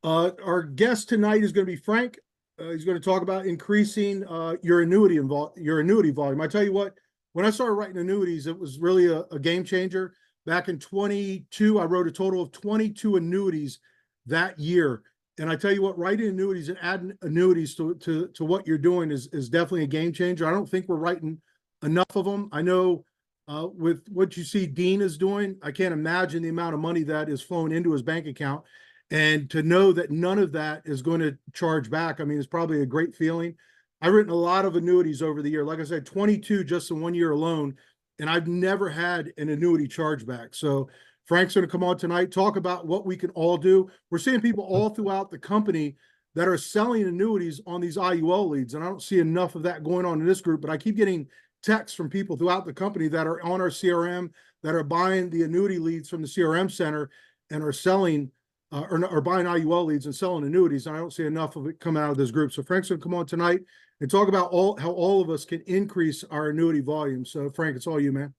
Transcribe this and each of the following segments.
Our guest tonight is going to be Frank. He's going to talk about increasing your annuity volume. I tell you what, when I started writing annuities, it was really a game changer. Back in 22, I wrote a total of 22 annuities that year. And I tell you what, writing annuities and adding annuities to what you're doing is definitely a game changer. I don't think we're writing enough of them. I know with what you see Dean is doing, I can't imagine the amount of money that is flowing into his bank account. And to know that none of that is going to charge back, I mean, it's probably a great feeling. I've written a lot of annuities over the year. Like I said, 22 just in 1 year alone. And I've never had an annuity chargeback. So Frank's going to come on tonight, talk about what we can all do. We're seeing people all throughout the company that are selling annuities on these IUL leads. And I don't see enough of that going on in this group, but I keep getting texts from people throughout the company that are on our CRM, that are buying the annuity leads from the CRM center and are selling or buying IUL leads and selling annuities. And I don't see enough of it coming out of this group. So Frank's going to come on tonight and talk about how all of us can increase our annuity volume. So Frank, it's all you, man.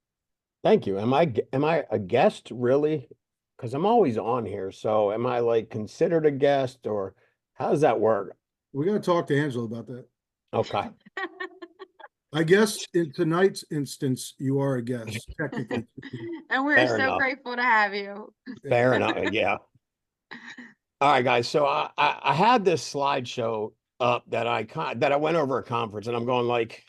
Thank you. Am I a guest really? Because I'm always on here. So am I like considered a guest, or how does that work? We got to talk to Angela about that. Okay. I guess in tonight's instance, you are a guest, technically. And we're Fair so enough. grateful to have you. Fair enough. Yeah. All right, guys. So I had this slideshow up that I went over a conference, and I'm going like,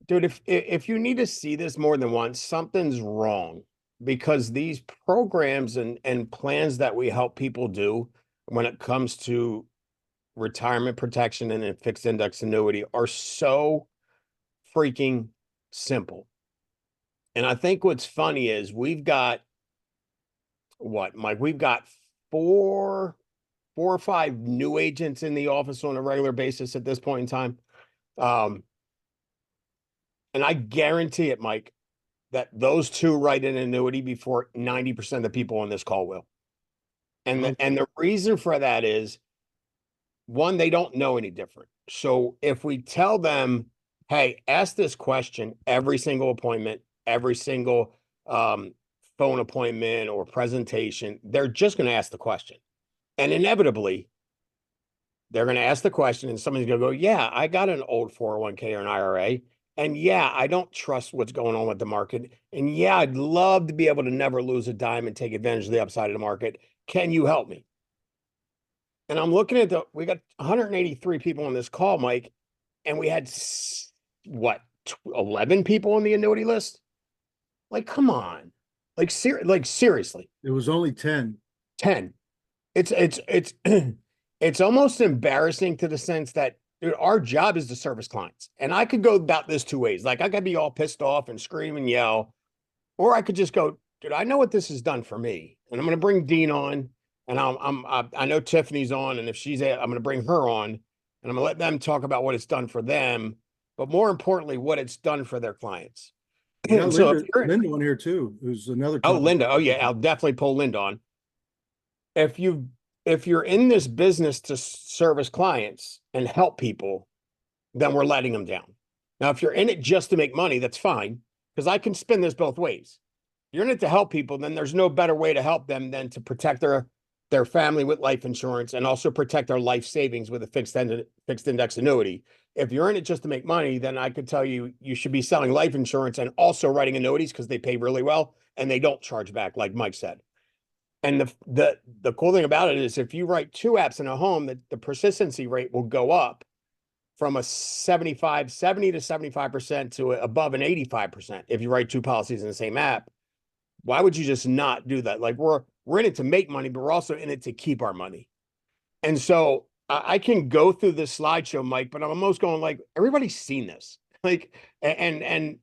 dude, if you need to see this more than once, something's wrong, because these programs and plans that we help people do when it comes to retirement protection and a fixed index annuity are so freaking simple. And I think what's funny is we've got what, Mike? We've got four or five new agents in the office on a regular basis at this point in time. And I guarantee it, Mike, that those two write an annuity before 90% of the people on this call will. And the reason for that is, one, they don't know any different. So if we tell them, hey, ask this question every single appointment, every single phone appointment or presentation, they're just going to ask the question. And inevitably, they're going to ask the question and somebody's going to go, yeah, I got an old 401k or an IRA. And yeah, I don't trust what's going on with the market. And yeah, I'd love to be able to never lose a dime and take advantage of the upside of the market. Can you help me? And I'm looking at we got 183 people on this call, Mike, and we had what, 11 people on the annuity list? Like, come on. Like seriously. It was only 10. 10. It's it's almost embarrassing to the sense that, dude, our job is to service clients. And I could go about this two ways. Like, I could be all pissed off and scream and yell, or I could just go, dude, I know what this has done for me. And I'm going to bring Dean on, and I know Tiffany's on, and if she's I'm going to bring her on, and I'm going to let them talk about what it's done for them, but more importantly, what it's done for their clients. Yeah, So Linda on here too, who's another. Oh, Linda. Oh, yeah. I'll definitely pull Linda on. If you're in this business to service clients and help people, then we're letting them down. Now, if you're in it just to make money, that's fine, because I can spin this both ways. If you're in it to help people, then there's no better way to help them than to protect their family with life insurance and also protect their life savings with a fixed index annuity. If you're in it just to make money, then I could tell you, you should be selling life insurance and also writing annuities, because they pay really well and they don't charge back, like Mike said. And the cool thing about it is, if you write 2 apps in a home, the persistency rate will go up from a 70 to 75% to above an 85% if you write 2 policies in the same app. Why would you just not do that? Like, we're in it to make money, but we're also in it to keep our money. And so I can go through this slideshow, Mike, but I'm almost going like, everybody's seen this. Like, and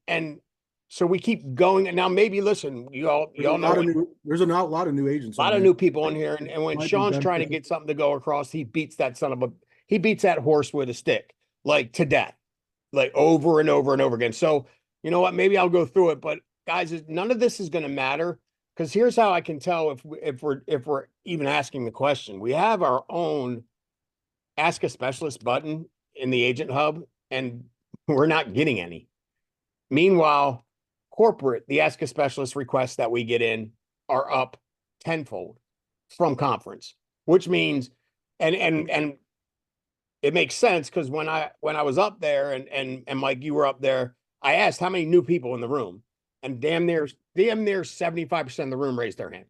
so we keep going. And now maybe, listen, you all know there's a lot of new agents. A lot of new people in here. And when Sean's trying to get something to go across, he beats that horse with a stick, like, to death, like, over and over and over again. So, you know what, maybe I'll go through it, but guys, none of this is going to matter, because here's how I can tell if we're even asking the question. We have our own Ask a Specialist button in the Agent Hub, and we're not getting any. Meanwhile, corporate, the Ask a Specialist requests that we get in are up tenfold from conference. which means, and it makes sense because when I was up there and Mike, you were up there, I asked how many new people in the room, and damn near 75% of the room raised their hand.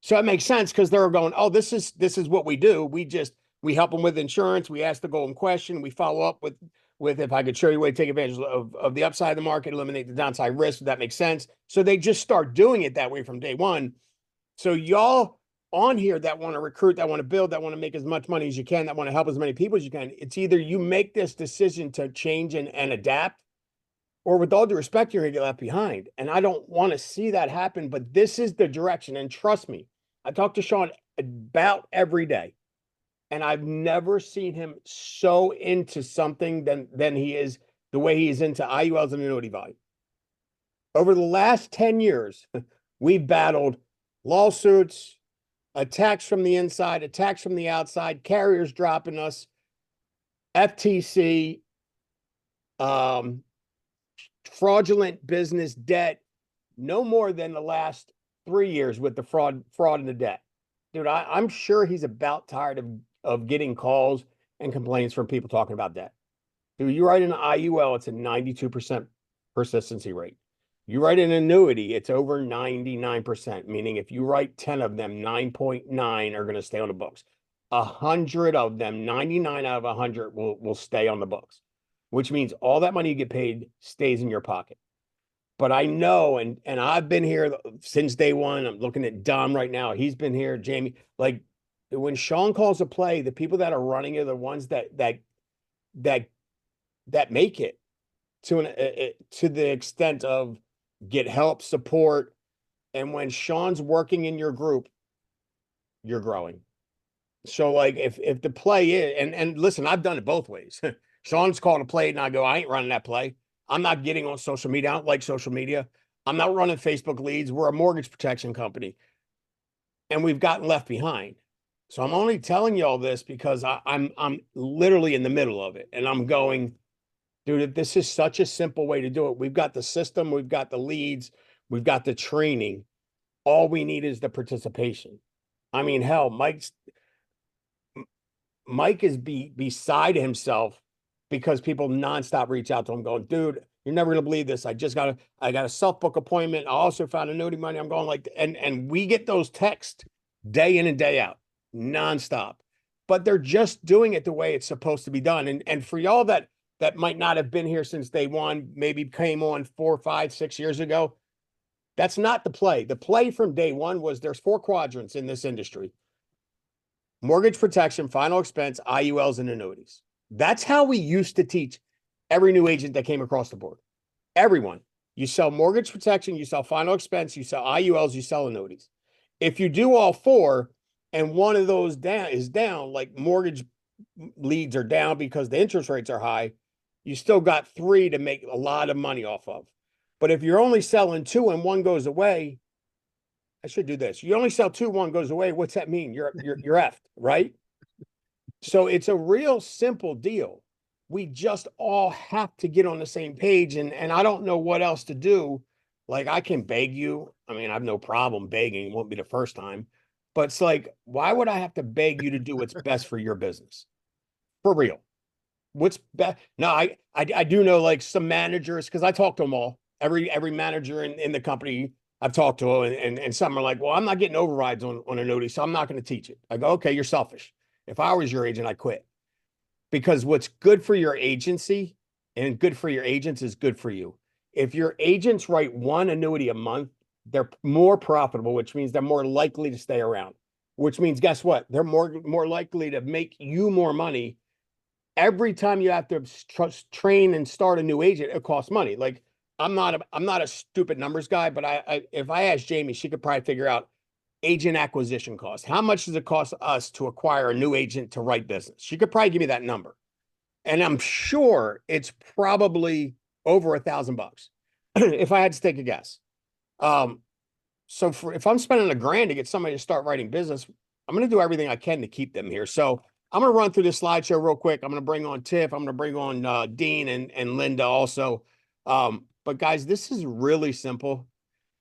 So it makes sense because they're going, oh, this is what we do. We help them with insurance. We ask the golden question. We follow up with if I could show you a way to take advantage of the upside of the market, eliminate the downside risk. That makes sense. So they just start doing it that way from day one. So y'all on here that want to recruit, that want to build, that want to make as much money as you can, that want to help as many people as you can, it's either you make this decision to change and adapt, or with all due respect, you're going to get left behind. And I don't want to see that happen, but this is the direction. And trust me, I talk to Sean about every day, and I've never seen him so into something than he is the way he is into IULs and annuity volume. Over the last 10 years, we've battled lawsuits, attacks from the inside, attacks from the outside, carriers dropping us, FTC, fraudulent business debt, no more than the last 3 years with the fraud and the debt. Dude, I'm sure he's about tired of getting calls and complaints from people talking about debt. Dude, you write an IUL, it's a 92% persistency rate. You write an annuity, it's over 99%, meaning if you write 10 of them, 9.9 are going to stay on the books. 100 of them, 99 out of 100 will stay on the books, which means all that money you get paid stays in your pocket. But I know, and I've been here since day one. I'm looking at Dom right now. He's been here, Jamie. Like when Sean calls a play, the people that are running are the ones that make it to the extent of get help, support. And when Sean's working in your group, you're growing. So like if the play is, and listen, I've done it both ways. Sean's called a play and I go, I ain't running that play. I'm not getting on social media. I don't like social media. I'm not running Facebook leads. We're a mortgage protection company. And we've gotten left behind. So I'm only telling you all this because I'm literally in the middle of it. And I'm going, dude, this is such a simple way to do it. We've got the system, we've got the leads, we've got the training. All we need is the participation. I mean, hell, Mike is beside himself because people nonstop reach out to him going, dude, you're never going to believe this. I got a self-book appointment. I also found annuity money. I'm going like, and we get those texts day in and day out, nonstop, but they're just doing it the way it's supposed to be done. And for y'all that might not have been here since day one, maybe came on 4, 5, 6 years ago, that's not the play. The play from day one was there's 4 quadrants in this industry: mortgage protection, final expense, IULs, and annuities. That's how we used to teach every new agent that came across the board. Everyone. You sell mortgage protection, you sell final expense, you sell IULs, you sell annuities. If you do all 4 and one of those is down, like mortgage leads are down because the interest rates are high, you still got 3 to make a lot of money off of. But if you're only selling 2 and 1 goes away, I should do this. You only sell 2, 1 goes away. What's that mean? You're effed, right? So it's a real simple deal. We just all have to get on the same page, and I don't know what else to do. Like, I can beg you. I mean, I have no problem begging. It won't be the first time. But it's like, why would I have to beg you to do what's best for your business? For real. What's best? No, I do know like some managers, because I talk to them all. Every manager in the company I've talked to, and some are like, well, I'm not getting overrides on annuity, so I'm not going to teach it. I go, okay, you're selfish. If I was your agent, I'd quit. Because what's good for your agency and good for your agents is good for you. If your agents write 1 annuity a month, they're more profitable, which means they're more likely to stay around, which means guess what? They're more likely to make you more money. Every time you have to train and start a new agent, it costs money. Like I'm not a stupid numbers guy, but if I asked Jamie, she could probably figure out agent acquisition cost. How much does it cost us to acquire a new agent to write business? She could probably give me that number. And I'm sure it's probably over $1,000 if I had to take a guess. So if I'm spending $1,000 to get somebody to start writing business, I'm going to do everything I can to keep them here. So I'm going to run through this slideshow real quick. I'm going to bring on Tiff. I'm going to bring on Dean and Linda also. But guys, this is really simple.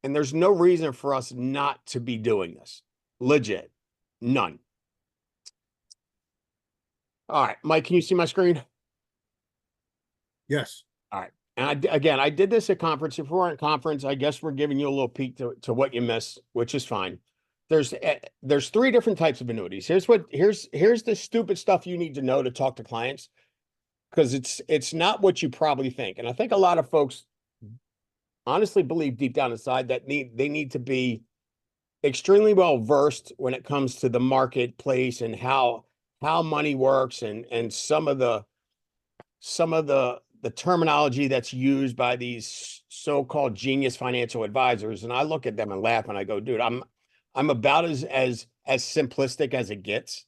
And there's no reason for us not to be doing this. Legit. None. All right, Mike, can you see my screen? Yes. All right. And again, I did this at conference. If we're at conference, I guess we're giving you a little peek to what you missed, which is fine. There's three different types of annuities. Here's the stupid stuff you need to know to talk to clients, because it's not what you probably think. And I think a lot of folks honestly believe deep down inside that they need to be extremely well versed when it comes to the marketplace and how money works, and some of the terminology that's used by these so-called genius financial advisors. And I look at them and laugh, and I go, dude, I'm about as simplistic as it gets.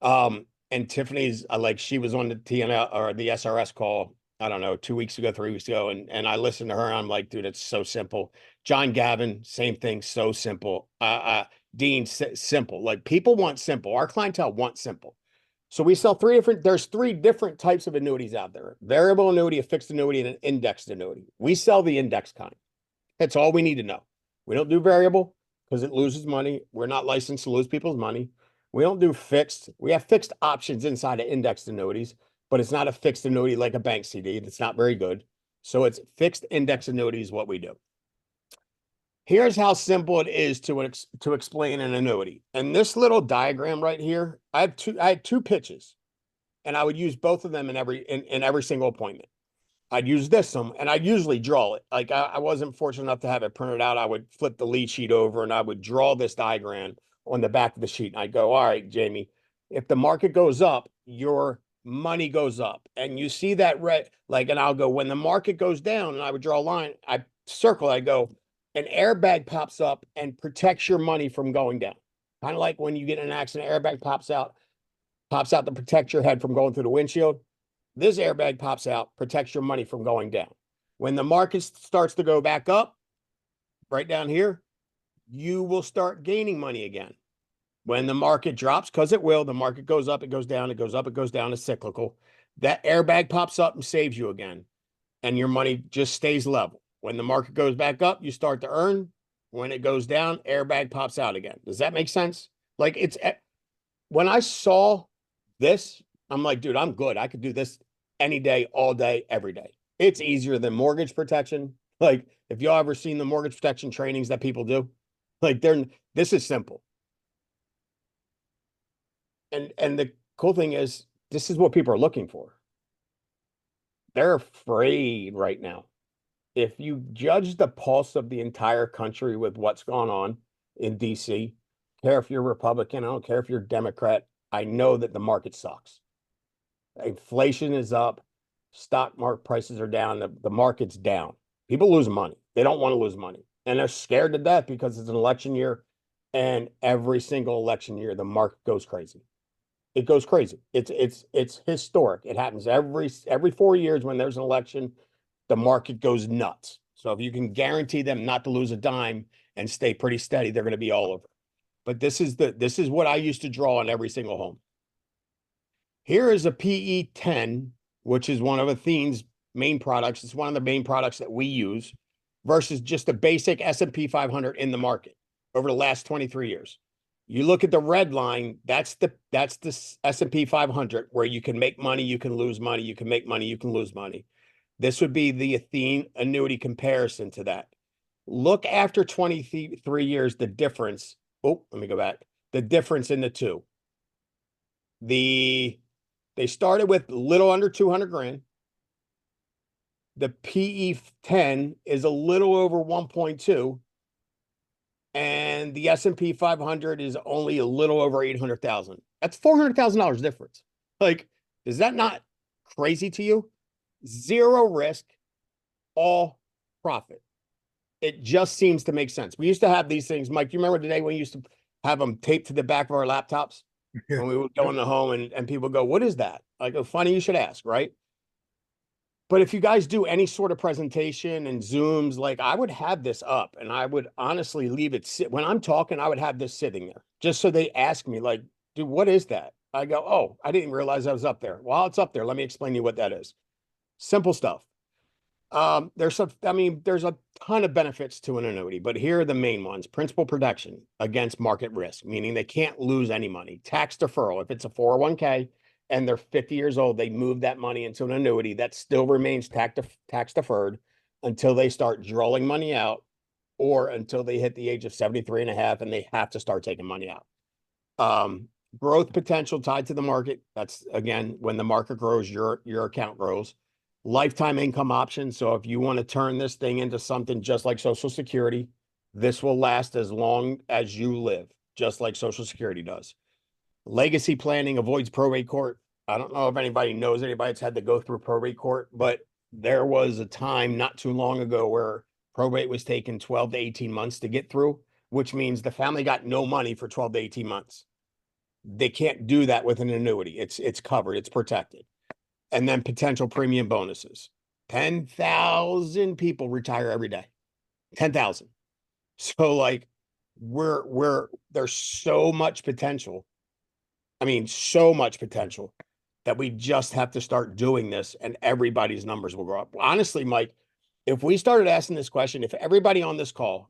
And Tiffany's like, she was on the TNL or the SRS call, I don't know, 2 weeks ago, 3 weeks ago. And I listened to her and I'm like, dude, it's so simple. John Gavin, same thing. So simple. Dean, simple. Like, people want simple. Our clientele wants simple. So we sell there's three different types of annuities out there: variable annuity, a fixed annuity, and an indexed annuity. We sell the index kind. That's all we need to know. We don't do variable because it loses money. We're not licensed to lose people's money. We don't do fixed. We have fixed options inside of indexed annuities, but it's not a fixed annuity like a bank CD. It's not very good. So it's fixed index annuity is what we do. Here's how simple it is to explain an annuity. And this little diagram right here, I had two pitches, and I would use both of them in every single appointment. I'd use this one, and I'd usually draw it. Like, I wasn't fortunate enough to have it printed out. I would flip the lead sheet over and I would draw this diagram on the back of the sheet. And I'd go, all right, Jamie, if the market goes up, your money goes up. And you see that red, like, and I'll go, when the market goes down, and I would draw a line, I circle, I go, an airbag pops up and protects your money from going down. Kind of like when you get in an accident, airbag pops out to protect your head from going through the windshield. This airbag pops out, protects your money from going down. When the market starts to go back up, right down here, you will start gaining money again. When the market drops, because it will, the market goes up, it goes down, it goes up, it goes down, it's cyclical. That airbag pops up and saves you again, and your money just stays level. When the market goes back up, you start to earn. When it goes down, airbag pops out again. Does that make sense? Like, when I saw this, I'm like, dude, I'm good. I could do this any day, all day, every day. It's easier than mortgage protection. Like, if y'all ever seen the mortgage protection trainings that people do, like, this is simple. And the cool thing is, this is what people are looking for. They're afraid right now. If you judge the pulse of the entire country with what's going on in DC, care if you're Republican, I don't care if you're Democrat, I know that the market sucks. Inflation is up, stock market prices are down, the market's down. People lose money. They don't want to lose money. And they're scared to death because it's an election year, and every single election year, the market goes crazy. It goes crazy. It's historic. It happens every 4 years when there's an election. The market goes nuts. So if you can guarantee them not to lose a dime and stay pretty steady, they're going to be all over. But this is what I used to draw on every single home. Here is a PE10, which is one of Athene's main products. It's one of the main products that we use, versus just a basic S&P 500 in the market over the last 23 years. You look at the red line, that's the S&P 500, where you can make money, you can lose money, you can make money, you can lose money. This would be the Athene annuity comparison to that. Look after 23 years, the difference. Oh, let me go back. The difference in the two. They started with a little under 200 grand. The PE10 is a little over 1.2. And the S&P 500 is only a little over 800,000. That's $400,000 difference. Like, is that not crazy to you? Zero risk, all profit. It just seems to make sense. We used to have these things. Mike, you remember the day when we used to have them taped to the back of our laptops? Yeah. When we would go in the home and people go, what is that? I go, funny you should ask, right? But if you guys do any sort of presentation and Zooms, like, I would have this up and I would honestly leave it sit. When I'm talking, I would have this sitting there just so they ask me, like, dude, what is that? I go, oh, I didn't realize I was up there. While it's up there, let me explain to you what that is. Simple stuff. There's a ton of benefits to an annuity, but here are the main ones. Principal protection against market risk, meaning they can't lose any money. Tax deferral. If it's a 401k and they're 50 years old, they move that money into an annuity that still remains tax deferred until they start drawing money out, or until they hit the age of 73 and a half and they have to start taking money out. Growth potential tied to the market. That's, again, when the market grows, your account grows. Lifetime income option. So if you want to turn this thing into something just like Social Security, this will last as long as you live, just like Social Security does. Legacy planning avoids probate court. I don't know if anybody knows anybody that's had to go through probate court, but there was a time not too long ago where probate was taking 12 to 18 months to get through, which means the family got no money for 12 to 18 months. They can't do that with an annuity. It's covered, it's protected. And then potential premium bonuses. 10,000 people retire every day. 10,000. So like there's so much potential. I mean, so much potential that we just have to start doing this and everybody's numbers will go up. Honestly, Mike, if we started asking this question, if everybody on this call,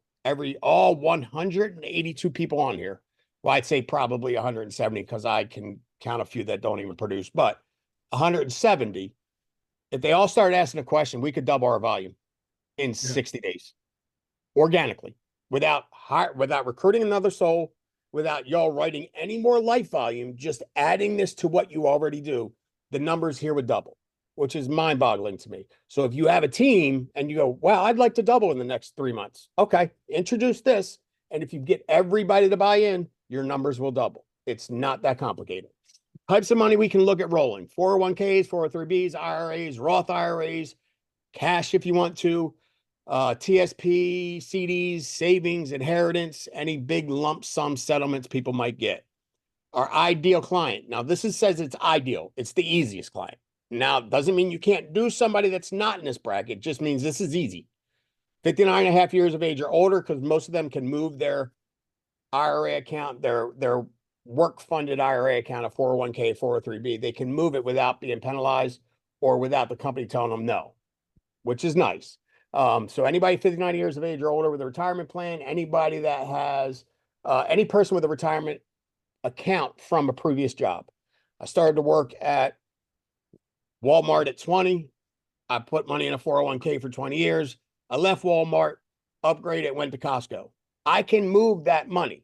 all 182 people on here, well, I'd say probably 170 because I can count a few that don't even produce, but 170, if they all started asking a question, we could double our volume in 60 days organically without recruiting another soul, without y'all writing any more life volume, just adding this to what you already do. The numbers here would double, which is mind-boggling to me. So if you have a team and you go, wow, I'd like to double in the next 3 months. Okay, introduce this. And if you get everybody to buy in, your numbers will double. It's not that complicated. Types of money we can look at rolling: 401ks, 403bs, IRAs, Roth IRAs, cash if you want to, TSP, CDs, savings, inheritance, any big lump sum settlements people might get. Our ideal client. Now, says it's ideal. It's the easiest client. Now, it doesn't mean you can't do somebody that's not in this bracket. It just means this is easy. 59 and a half years of age or older, because most of them can move their IRA account, their work-funded IRA account, a 401k, 403b. They can move it without being penalized or without the company telling them no, which is nice. So anybody 59 years of age or older with a retirement plan, anybody that has, any person with a retirement account from a previous job. I started to work at Walmart at 20. I put money in a 401k for 20 years. I left Walmart, upgraded, went to Costco. I can move that money.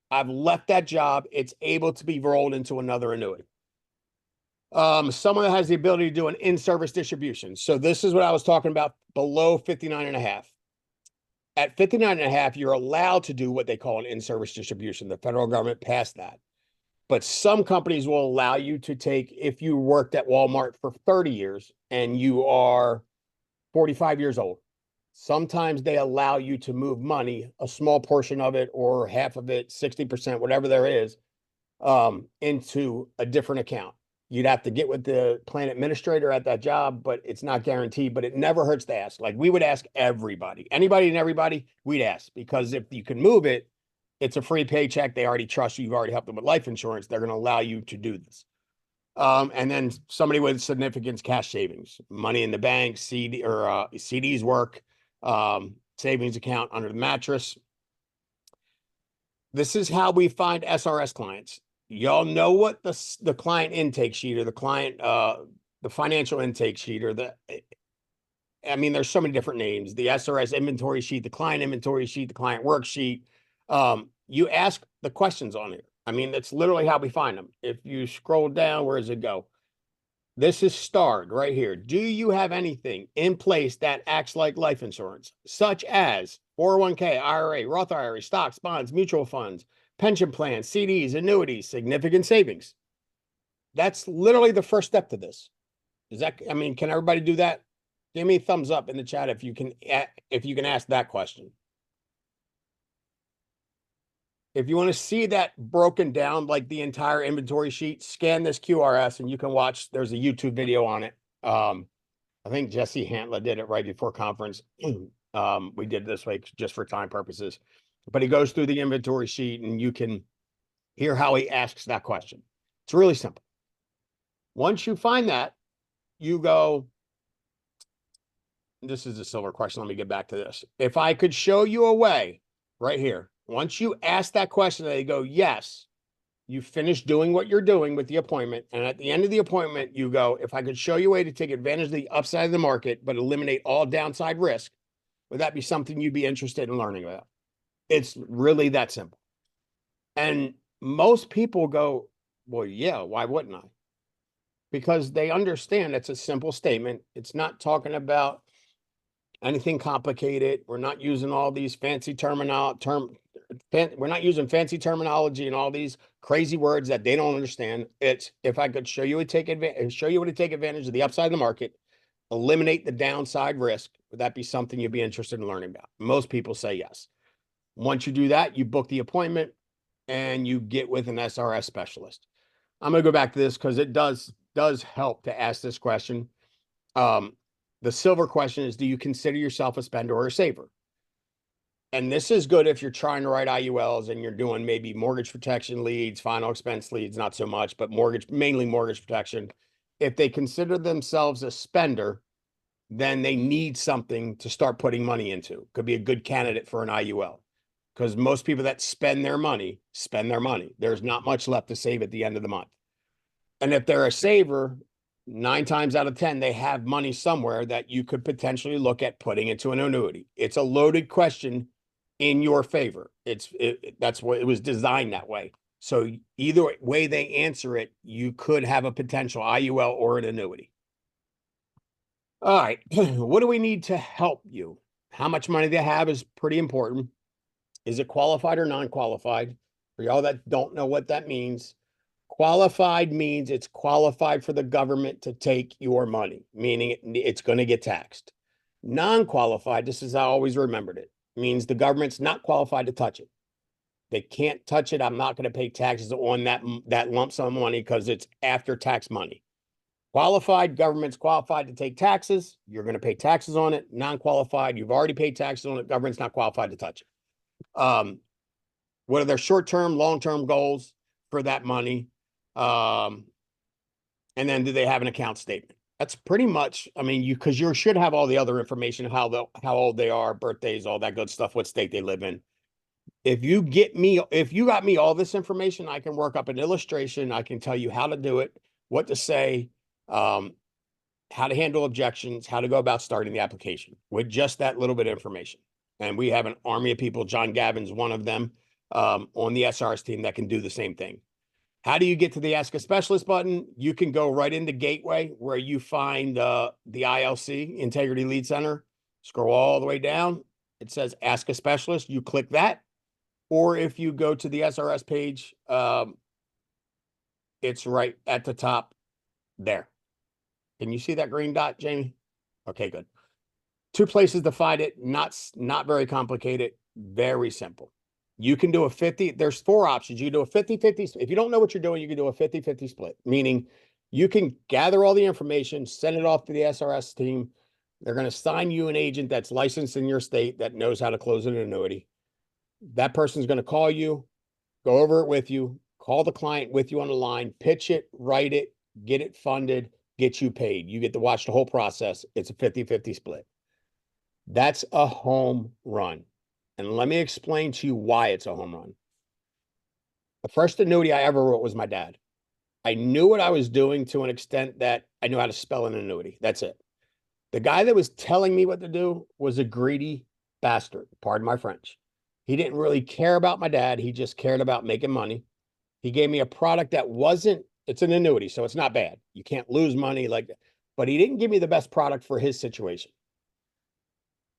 I've left that job. It's able to be rolled into another annuity. Someone that has the ability to do an in-service distribution. So this is what I was talking about below 59 and a half. At 59 and a half, you're allowed to do what they call an in-service distribution. The federal government passed that. But some companies will allow you to take, if you worked at Walmart for 30 years and you are 45 years old, sometimes they allow you to move money, a small portion of it or half of it, 60%, whatever there is, into a different account. You'd have to get with the plan administrator at that job, but it's not guaranteed, but it never hurts to ask. Like we would ask everybody, anybody and everybody, we'd ask, because if you can move it, it's a free paycheck. They already trust you. You've already helped them with life insurance. They're going to allow you to do this. And then somebody with significant cash savings, money in the bank, CDs work, savings account under the mattress. This is how we find SRS clients. Y'all know what the client intake sheet or the client, the financial intake sheet or I mean, there's so many different names, the SRS inventory sheet, the client inventory sheet, the client worksheet. You ask the questions on here. I mean, that's literally how we find them. If you scroll down, where does it go? This is starred right here. Do you have anything in place that acts like life insurance, such as 401k, IRA, Roth IRA, stocks, bonds, mutual funds, pension plans, CDs, annuities, significant savings? That's literally the first step to this. I mean, can everybody do that? Give me a thumbs up in the chat if you can ask that question. If you want to see that broken down, like the entire inventory sheet, scan this QRS and you can watch. There's a YouTube video on it. I think Jesse Hantla did it right before conference. We did it this way just for time purposes, but he goes through the inventory sheet and you can hear how he asks that question. It's really simple. Once you find that, you go, this is a silver question. Let me get back to this. If I could show you a way right here, once you ask that question, they go, yes, you finish doing what you're doing with the appointment. And at the end of the appointment, you go, if I could show you a way to take advantage of the upside of the market, but eliminate all downside risk, would that be something you'd be interested in learning about? It's really that simple. And most people go, well, yeah, why wouldn't I? Because they understand it's a simple statement. It's not talking about anything complicated. We're not using all these fancy we're not using fancy terminology and all these crazy words that they don't understand. It's, if I could show you how to take advantage of the upside of the market, eliminate the downside risk, would that be something you'd be interested in learning about? Most people say yes. Once you do that, you book the appointment and you get with an SRS specialist. I'm going to go back to this because it does help to ask this question. The silver question is, do you consider yourself a spender or a saver? And this is good if you're trying to write IULs and you're doing maybe mortgage protection leads, final expense leads, not so much, but mainly mortgage protection. If they consider themselves a spender, then they need something to start putting money into. Could be a good candidate for an IUL, because most people that spend their money. There's not much left to save at the end of the month. And if they're a saver, 9 times out of 10, they have money somewhere that you could potentially look at putting into an annuity. It's a loaded question in your favor. That's what it was designed that way. So either way they answer it, you could have a potential IUL or an annuity. All right. What do we need to help you? How much money they have is pretty important. Is it qualified or non-qualified? For y'all that don't know what that means, qualified means it's qualified for the government to take your money, meaning it's going to get taxed. Non-qualified, this is how I always remembered it, means the government's not qualified to touch it. They can't touch it. I'm not going to pay taxes on that lump sum money because it's after tax money. Qualified, government's qualified to take taxes. You're going to pay taxes on it. Non-qualified, you've already paid taxes on it. Government's not qualified to touch it. What are their short-term, long-term goals for that money? And then do they have an account statement? That's pretty much, I mean, because you should have all the other information, how old they are, birthdays, all that good stuff, what state they live in. If you got me all this information, I can work up an illustration. I can tell you how to do it, what to say, how to handle objections, how to go about starting the application with just that little bit of information. And we have an army of people. John Gavin's one of them on the SRS team that can do the same thing. How do you get to the Ask a Specialist button? You can go right into Gateway where you find the ILC, Integrity Lead Center. Scroll all the way down. It says Ask a Specialist. You click that. Or if you go to the SRS page, it's right at the top there. Can you see that green dot, Jamie? Okay, good. 2 places to find it. Not very complicated. Very simple. You can do a 50. There's 4 options. You can do a 50-50. If you don't know what you're doing, you can do a 50-50 split, meaning you can gather all the information, send it off to the SRS team. They're going to assign you an agent that's licensed in your state that knows how to close an annuity. That person's going to call you, go over it with you, call the client with you on the line, pitch it, write it, get it funded, get you paid. You get to watch the whole process. It's a 50-50 split. That's a home run. And let me explain to you why it's a home run. The first annuity I ever wrote was my dad. I knew what I was doing to an extent that I knew how to spell an annuity. That's it. The guy that was telling me what to do was a greedy bastard. Pardon my French. He didn't really care about my dad. He just cared about making money. He gave me a product that it's an annuity, so it's not bad. You can't lose money like that. But he didn't give me the best product for his situation.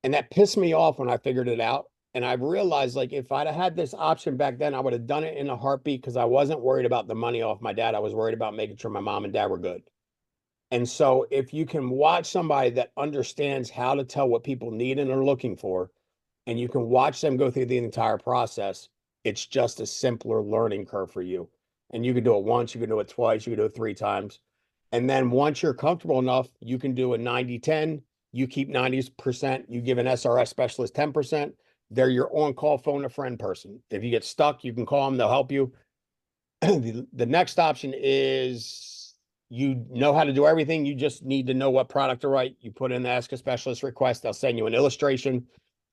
And that pissed me off when I figured it out. And I realized, like, if I'd have had this option back then, I would have done it in a heartbeat because I wasn't worried about the money off my dad. I was worried about making sure my mom and dad were good. And so if you can watch somebody that understands how to tell what people need and are looking for, and you can watch them go through the entire process, it's just a simpler learning curve for you. And you can do it once, you can do it twice, you can do it 3 times. And then once you're comfortable enough, you can do a 90-10. You keep 90%, you give an SRS specialist 10%. They're your on-call phone a friend person. If you get stuck, you can call them, they'll help you. The next option is you know how to do everything. You just need to know what product to write. You put in the Ask a Specialist request. They'll send you an illustration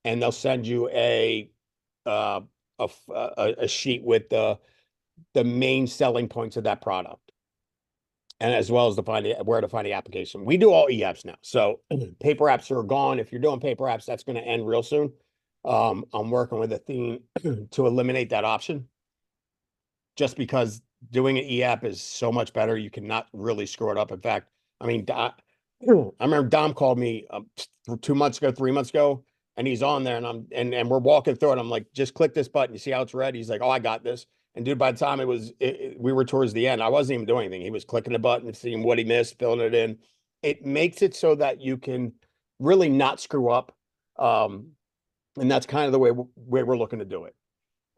and they'll send you a sheet with the the main selling points of that product. And as well as where to find the application. We do all e-apps now. So paper apps are gone. If you're doing paper apps, that's going to end real soon. I'm working with a theme to eliminate that option. Just because doing an e-app is so much better. You cannot really screw it up. In fact, I mean, I remember Dom called me 2 months ago, 3 months ago, and he's on there and we're walking through it. I'm like, just click this button. You see how it's red? He's like, oh, I got this. And dude, by the time we were towards the end, I wasn't even doing anything. He was clicking the button, seeing what he missed, filling it in. It makes it so that you can really not screw up. And that's kind of the way we're looking to do it.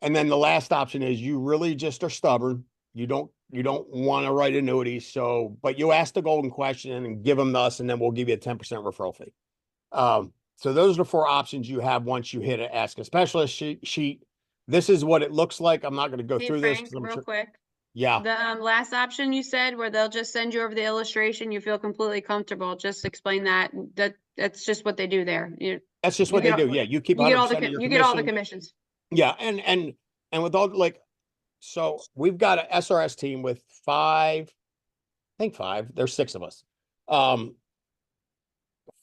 And then the last option is you really just are stubborn. You don't want to write annuities. So, but you ask the golden question and give them to us, and then we'll give you a 10% referral fee. So those are the 4 options you have once you hit an Ask a Specialist sheet. This is what it looks like. I'm not going to go Hey, through Frank, this. real quick. Yeah. The last option you said where they'll just send you over the illustration, you feel completely comfortable. Just explain that. That's just what they do there. That's just You what they get do. all- Yeah. You keep You get 100% all the of your you get all the commission. commissions. Yeah. And with all like, so we've got an SRS team with 5, I think 5, there's 6 of us.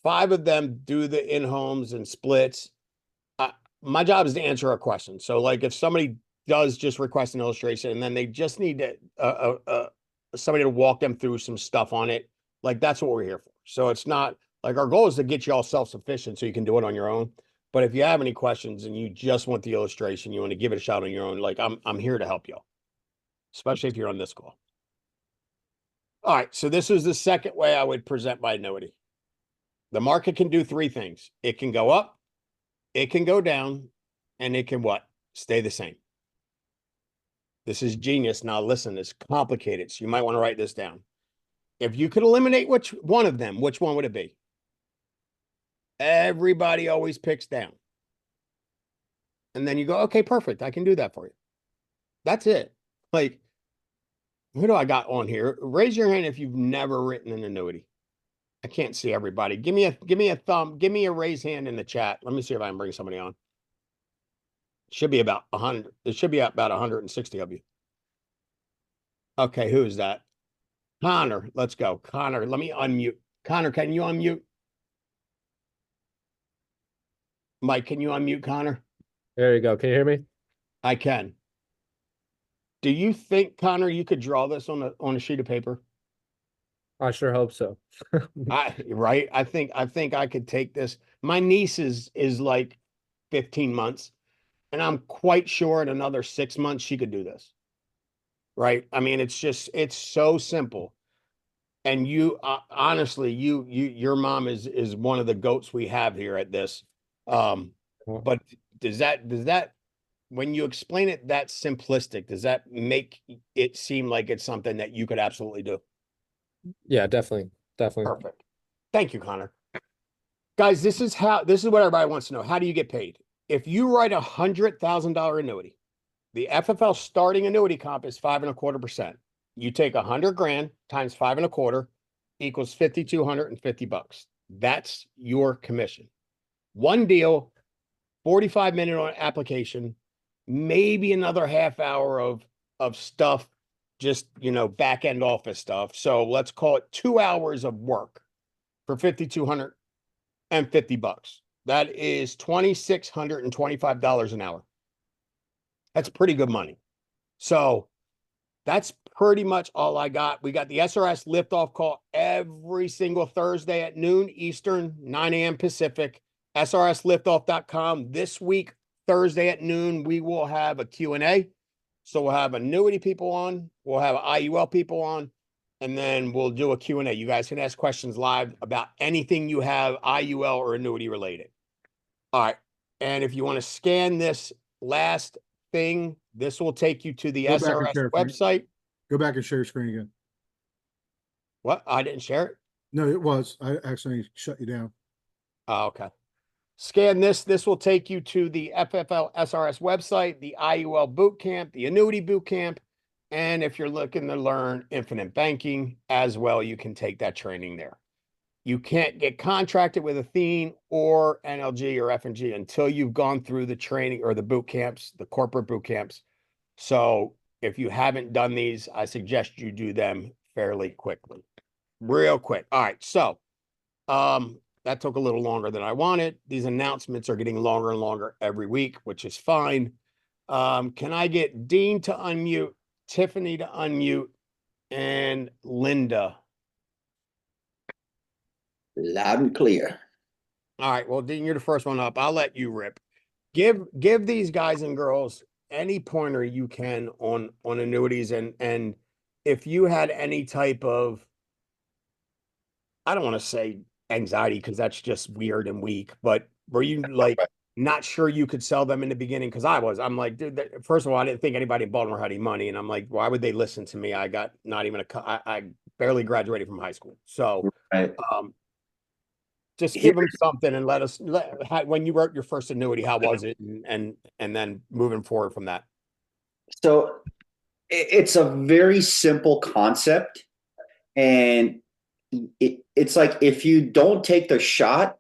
5 of them do the in-homes and splits. My job is to answer a question. So like if somebody does just request an illustration and then they just need to, somebody to walk them through some stuff on it, like that's what we're here for. So it's not like our goal is to get you all self-sufficient so you can do it on your own. But if you have any questions and you just want the illustration, you want to give it a shot on your own, like I'm here to help you, especially if you're on this call. All right. So this is the second way I would present my annuity. The market can do 3 things. It can go up, it can go down, and it can what? Stay the same. This is genius. Now listen, it's complicated. So you might want to write this down. If you could eliminate which one of them, which one would it be? Everybody always picks down. And then you go, okay, perfect. I can do that for you. That's it. Like, who do I got on here? Raise your hand if you've never written an annuity. I can't see everybody. Give me a thumb. Give me a raise hand in the chat. Let me see if I can bring somebody on. Should be about 100. It should be about 160 of you. Okay, who is that? Connor, let's go. Connor, let me unmute. Connor, can you unmute? Mike, can you unmute Connor? There you go. Can you hear me? I can. Do you think, Connor, you could draw this on a sheet of paper? I sure hope so. Right? I think I could take this. My niece is like 15 months, and I'm quite sure in another 6 months she could do this. Right? I mean, it's so simple. And you honestly, your mom is one of the goats we have here at this. But does that when you explain it that simplistic, does that make it seem like it's something that you could absolutely do? Yeah, definitely. Perfect. Thank you, Connor. Guys, this is what everybody wants to know. How do you get paid? If you write $100,000 annuity, the FFL starting annuity comp is 5.25%. You take 100 grand times 5.25 equals $5,250. That's your commission. One deal, 45-minute on application, maybe another half hour of stuff, just, back end office stuff. So let's call it 2 hours of work for $5,250. That is $2,625 an hour. That's pretty good money. So that's pretty much all I got. We got the SRS liftoff call every single Thursday at noon Eastern, 9 a.m. Pacific, srsliftoff.com. This week, Thursday at noon, we will have a Q&A. So we'll have annuity people on, we'll have IUL people on, and then we'll do a Q&A. You guys can ask questions live about anything you have IUL or annuity related. All right. And if you want to scan this last thing, this will take you to the Go back and SRS share, Frank. website. Go back and share your screen again. What? I didn't share it? No, it was. I accidentally shut you down. Oh, okay. Scan this. This will take you to the FFL SRS website, the IUL bootcamp, the annuity bootcamp. And if you're looking to learn infinite banking as well, you can take that training there. You can't get contracted with Athene or NLG or F&G until you've gone through the training or the boot camps, the corporate boot camps. So if you haven't done these, I suggest you do them fairly quickly. Real quick. All right. So, that took a little longer than I wanted. These announcements are getting longer and longer every week, which is fine. Can I get Dean to unmute, Tiffany to unmute, and Linda? Loud and clear. All right. Well, Dean, you're the first one up. I'll let you rip. Give these guys and girls any pointer you can on annuities, and if you had any type of, I don't want to say anxiety because that's just weird and weak, but were you like not sure you could sell them in the beginning? Because I'm like, dude, first of all, I didn't think anybody in Baltimore had any money, and I'm like, why would they listen to me? I got not even I barely graduated from high school, so Right. just give them something and let us when you wrote your first annuity, how was it, and then moving forward from that. So it's a very simple concept, and it's like if you don't take the shot,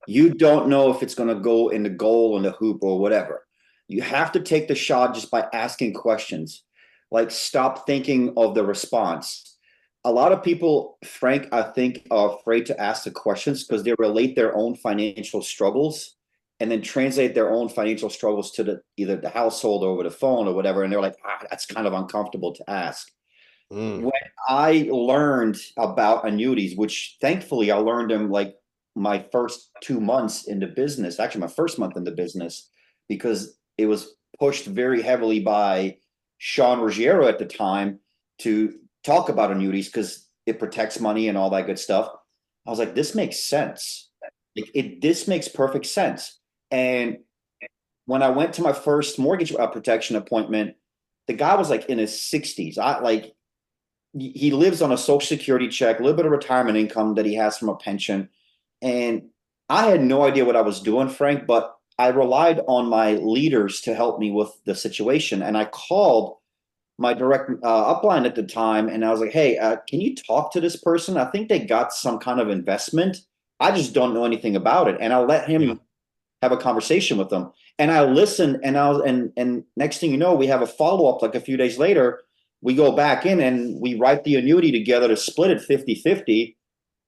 you don't know if it's going to go in the goal, in the hoop, or whatever. You have to take the shot just by asking questions. Like, stop thinking of the response. A lot of people, Frank, I think, are afraid to ask the questions because they relate their own financial struggles and then translate their own financial struggles to either the household or over the phone or whatever. And they're like, that's kind of uncomfortable to ask. When I learned about annuities, which thankfully I learned them like my first 2 months in the business, actually my first month in the business, because it was pushed very heavily by Sean Ruggiero at the time to talk about annuities because it protects money and all that good stuff. I was like, this makes sense. This makes perfect sense. And when I went to my first mortgage protection appointment, the guy was like in his 60s. He lives on a Social Security check, a little bit of retirement income that he has from a pension. And I had no idea what I was doing, Frank, but I relied on my leaders to help me with the situation. And I called my direct upline at the time, and I was like, hey, can you talk to this person? I think they got some kind of investment. I just don't know anything about it. And I'll let him have a conversation with them. And I listened, and next thing you know, we have a follow-up like a few days later. We go back in and we write the annuity together to split it 50-50.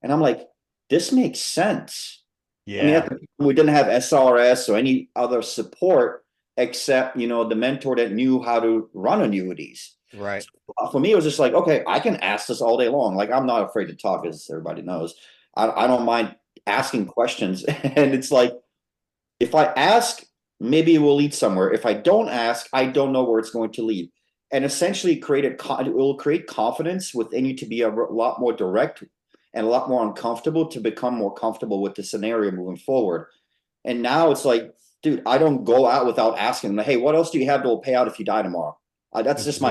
And I'm like, this makes sense. Yeah. I mean, at the time, we didn't have SRS or any other support except, the mentor that knew how to run annuities. Right. So, for me, it was just like, okay, I can ask this all day long. Like, I'm not afraid to talk, as everybody knows. I don't mind asking questions. And it's like, if I ask, maybe it will lead somewhere. If I don't ask, I don't know where it's going to lead. And essentially it will create confidence within you to be a lot more direct and a lot more uncomfortable, to become more comfortable with the scenario moving forward. And now it's like, dude, I don't go out without asking them, hey, what else do you have that will pay out if you die tomorrow? That's just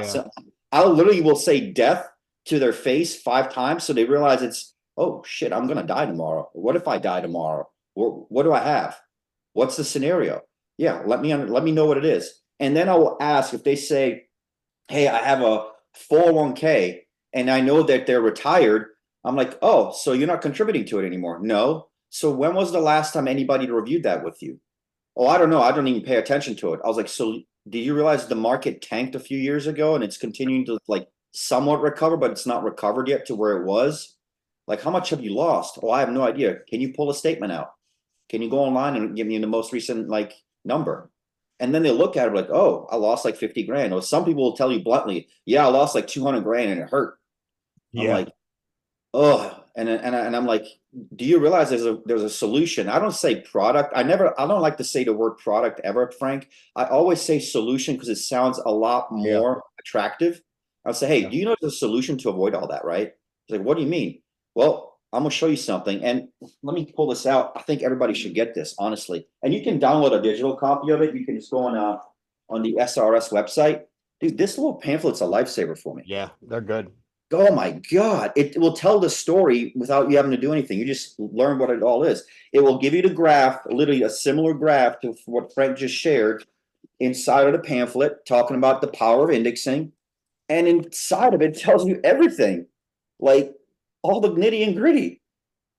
I literally will say death to their face 5 times so they realize it's, oh shit, I'm going to die tomorrow. What if I die tomorrow? What do I have? What's the scenario? Yeah, let me know what it is. And then I will ask if they say, hey, I have a 401k and I know that they're retired. I'm like, oh, so you're not contributing to it anymore? No. So when was the last time anybody reviewed that with you? Oh, I don't know. I don't even pay attention to it. I was like, so do you realize the market tanked a few years ago and it's continuing to like somewhat recover, but it's not recovered yet to where it was? Like, how much have you lost? Oh, I have no idea. Can you pull a statement out? Can you go online and give me the most recent like number? And then they look at it like, oh, I lost like 50 grand. Or some people will tell you bluntly, yeah, I lost like 200 grand and it hurt. Yeah. I'm like, oh, and I'm like, do you realize there's a solution? I don't say product. I don't like to say the word product ever, Frank. I always say solution because it sounds a lot more attractive. I'll say, hey, do you know there's a solution to avoid all that, right? It's like, what do you mean? Well, I'm gonna show you something, and let me pull this out. I think everybody should get this, honestly. And you can download a digital copy of it. You can just go on the SRS website. Dude, this little pamphlet's a lifesaver for me. Yeah, they're good. Oh my God. It will tell the story without you having to do anything. You just learn what it all is. It will give you the graph, literally a similar graph to what Frank just shared inside of the pamphlet, talking about the power of indexing. And inside of it tells you everything, like all the nitty and gritty.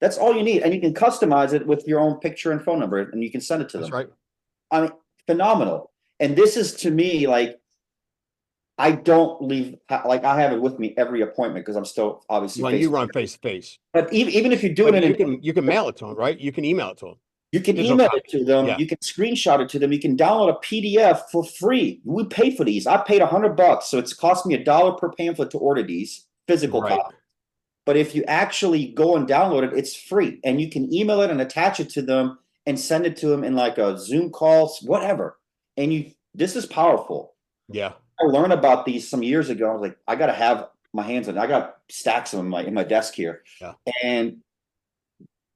That's all you need. And you can customize it with your own picture and phone number, and you can send it to them. That's right. I mean, phenomenal. And this is, to me, like, I don't leave, like I have it with me every appointment because I'm still obviously. When you run face to face, But even if you do it but in you can mail it to them, right? You can email it to them. you can Digital email copy. it to them. Yeah. You can screenshot it to them. You can download a PDF for free. We pay for these. I paid $100, so it's cost me $1 per pamphlet to order these physical Right. copies. But if you actually go and download it, it's free, and you can email it and attach it to them and send it to them in like a Zoom calls, whatever. And this is powerful. Yeah. I learned about these some years ago. I was like, I gotta have my hands on it. I got stacks of them in my desk here. Yeah. And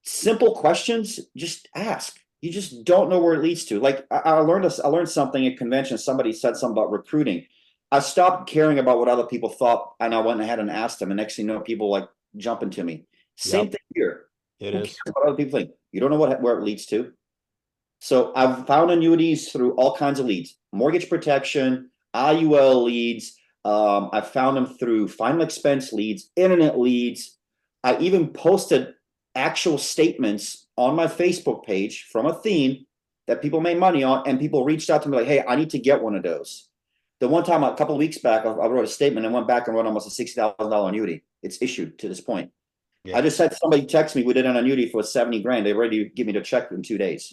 simple questions, just ask. You just don't know where it leads to. Like I learned something at convention. Somebody said something about recruiting. I stopped caring about what other people thought, and I went ahead and asked them. And next thing you know, people like jumping to me. Same thing here. It Who is. cares what other people think? You don't know where it leads to. So I've found annuities through all kinds of leads: mortgage protection, IUL leads. I've found them through final expense leads, internet leads. I even posted actual statements on my Facebook page from a theme that people made money on, and people reached out to me like, hey, I need to get one of those. The one time, a couple of weeks back, I wrote a statement and went back and wrote almost a $60,000 annuity. It's issued to this point. Yeah. I just had somebody text me, we did an annuity for 70 grand. They ready to give me the check in 2 days.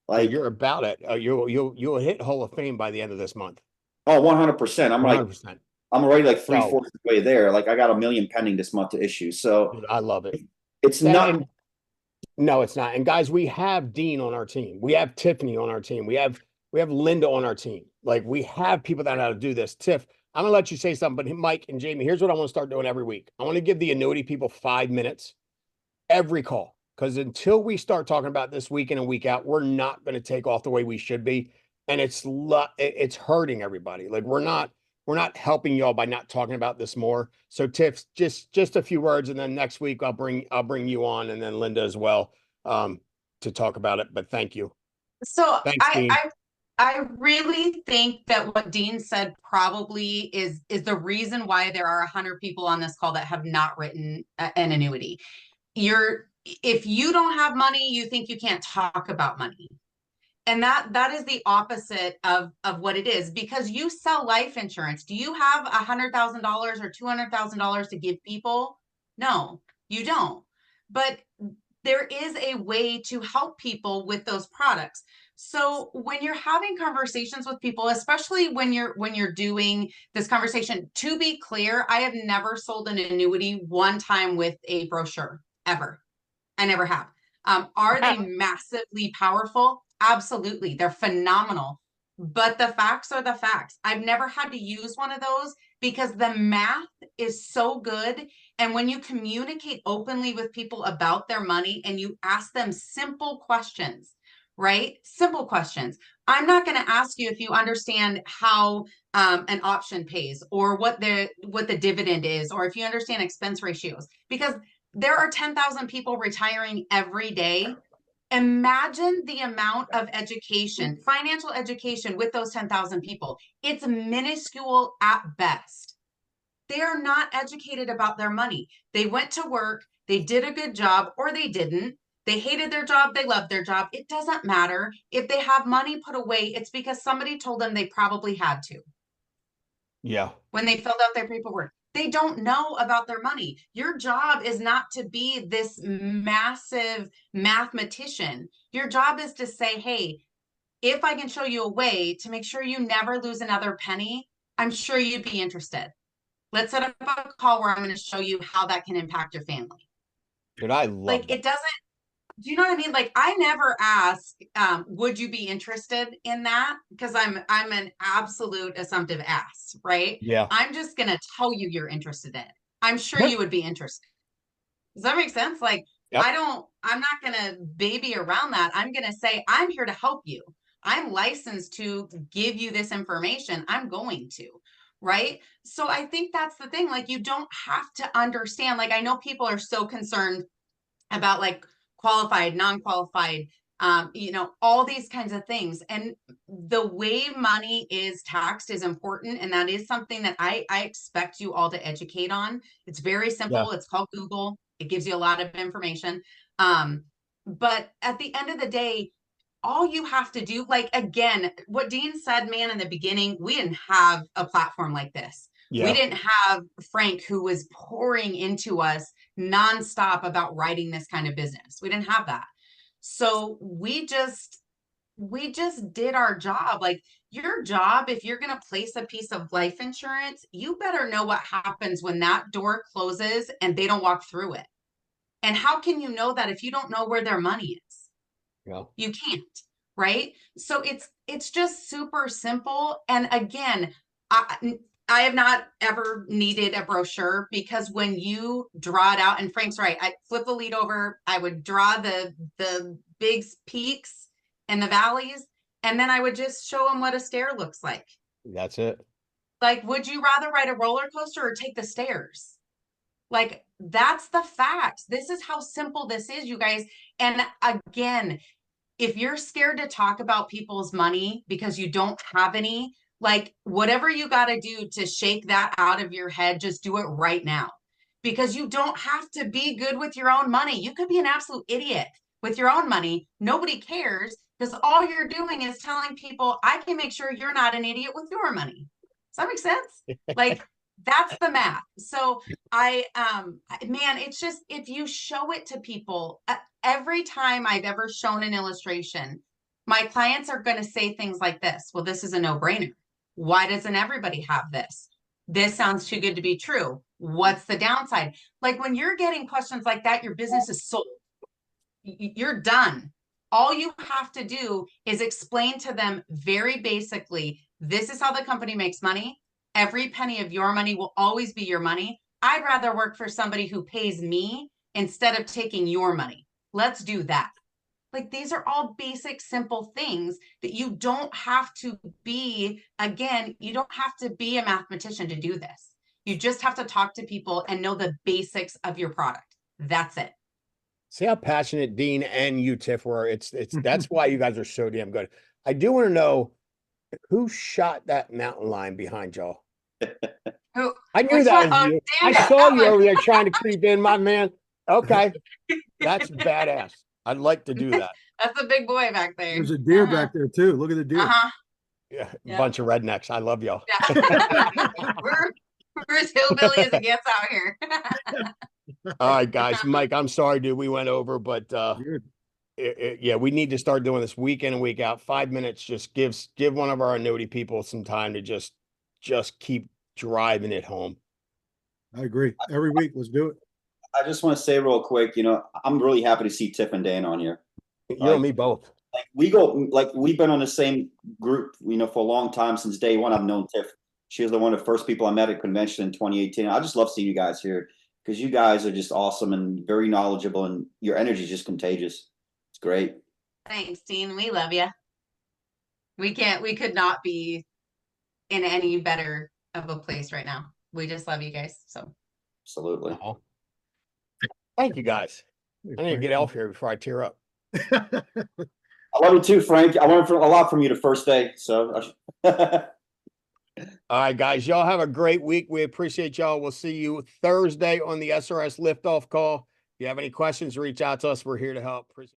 Like, You're about it. You'll hit Hall of Fame by the end of this month. oh, 100%. I'm like, 100%. I'm already like No. 3/4 of the way there. Like I got $1 million pending this month to issue. So Dude, I love it. it's not. And no, it's not. And guys, we have Dean on our team. We have Tiffany on our team. We have Linda on our team. Like we have people that know how to do this. Tiff, I'm gonna let you say something, but Mike and Jamie, here's what I want to start doing every week. I want to give the annuity people 5 minutes every call. Because until we start talking about this week in and week out, we're not going to take off the way we should be. And it's hurting everybody. Like we're not helping y'all by not talking about this more. So Tiff, just a few words, and then next week I'll bring you on, and then Linda as well, to talk about it. But thank you. So Thanks, Dean. I really think that what Dean said probably is the reason why there are 100 people on this call that have not written an annuity. If you don't have money, you think you can't talk about money. And that is the opposite of what it is, because you sell life insurance. Do you have $100,000 or $200,000 to give people? No, you don't. But there is a way to help people with those products. So when you're having conversations with people, especially when you're doing this conversation, to be clear, I have never sold an annuity one time with a brochure, ever. I never have. Are they massively powerful? Absolutely. They're phenomenal. But the facts are the facts. I've never had to use one of those because the math is so good. And when you communicate openly with people about their money and you ask them simple questions, right? Simple questions. I'm not going to ask you if you understand how an option pays or what the dividend is, or if you understand expense ratios, because there are 10,000 people retiring every day. Imagine the amount of education, financial education with those 10,000 people. It's minuscule at best. They are not educated about their money. They went to work, they did a good job, or they didn't. They hated their job, they loved their job. It doesn't matter. If they have money put away, it's because somebody told them they probably had to. Yeah. When they filled out their paperwork. They don't know about their money. Your job is not to be this massive mathematician. Your job is to say, hey, if I can show you a way to make sure you never lose another penny, I'm sure you'd be interested. Let's set up a call where I'm going to show you how that can impact your family. Dude, I love It doesn't, do you know what I mean? Like I never ask, would you be interested in that? Because I'm an absolute assumptive ass, right? Yeah. I'm just going to tell you you're interested in it. I'm sure you would be interested. Does that make sense? Like, Yep. I'm not going to baby around that. I'm going to say, I'm here to help you. I'm licensed to give you this information. I'm going to, right? So I think that's the thing. Like, you don't have to understand. Like, I know people are so concerned about like qualified, non-qualified, all these kinds of things. And the way money is taxed is important. And that is something that I expect you all to educate on. It's very simple. Yeah. It's called Google. It gives you a lot of information. But at the end of the day, all you have to do, like, again, what Dean said, man, in the beginning, we didn't have a platform like this. Yeah. We didn't have Frank, who was pouring into us nonstop about writing this kind of business. We didn't have that. So we just did our job. Like, your job, if you're going to place a piece of life insurance, you better know what happens when that door closes and they don't walk through it. And how can you know that if you don't know where their money is? Yeah. You can't, right? So it's just super simple. And again, I have not ever needed a brochure, because when you draw it out, and Frank's right, I flip the lead over, I would draw the big peaks and the valleys, and then I would just show them what a stair looks like. That's it. Like, would you rather ride a roller coaster or take the stairs? Like, that's the facts. This is how simple this is, you guys. And again, if you're scared to talk about people's money because you don't have any, like, whatever you got to do to shake that out of your head, just do it right now. Because you don't have to be good with your own money. You could be an absolute idiot with your own money. Nobody cares, because all you're doing is telling people, I can make sure you're not an idiot with your money. Does that make sense? Like, that's the math. So man, it's just, if you show it to people, every time I've ever shown an illustration, my clients are going to say things like this. Well, this is a no-brainer. Why doesn't everybody have this? This sounds too good to be true. What's the downside? Like, when you're getting questions like that, your business is sold. You're done. All you have to do is explain to them very basically, this is how the company makes money. Every penny of your money will always be your money. I'd rather work for somebody who pays me instead of taking your money. Let's do that. Like, these are all basic, simple things that you don't have to be, again, you don't have to be a mathematician to do this. You just have to talk to people and know the basics of your product. That's it. See how passionate Dean and you, Tiff, were. It's that's why you guys are so damn good. I do want to know, who shot that mountain lion behind y'all? Who? I knew Which that one? was you. Oh, I damn it, saw that you one. over there trying to creep in, my man. Okay. That's badass. I'd like to do that. That's a big boy back there. There's a deer Uh-huh. back there too. Look at the deer. Uh-huh. Yeah. Yeah. Bunch of rednecks. I love y'all. Yeah. we're as hillbilly as it gets out here. All right, guys. Mike, I'm sorry, dude. We went over, but Dude. yeah, we need to start doing this week in and week out. 5 minutes just give one of our annuity people some time to just keep driving it home. I agree. Every week, let's do it. I just want to say real quick, I'm really happy to see Tiff and Dan on here. You and me both. Like, we've been on the same group, for a long time. Since day one, I've known Tiff. She was one of the first people I met at convention in 2018. I just love seeing you guys here, because you guys are just awesome and very knowledgeable, and your energy is just contagious. It's great. Thanks, Dean. We love you. We could not be in any better of a place right now. We just love you guys. So Absolutely. Oh. Thank you, guys. I need to get off here before I tear up. I love you too, Frank. I learned a lot from you the first day. So, All right, guys, y'all have a great week. We appreciate y'all. We'll see you Thursday on the SRS liftoff call. If you have any questions, reach out to us. We're here to help. Appreciate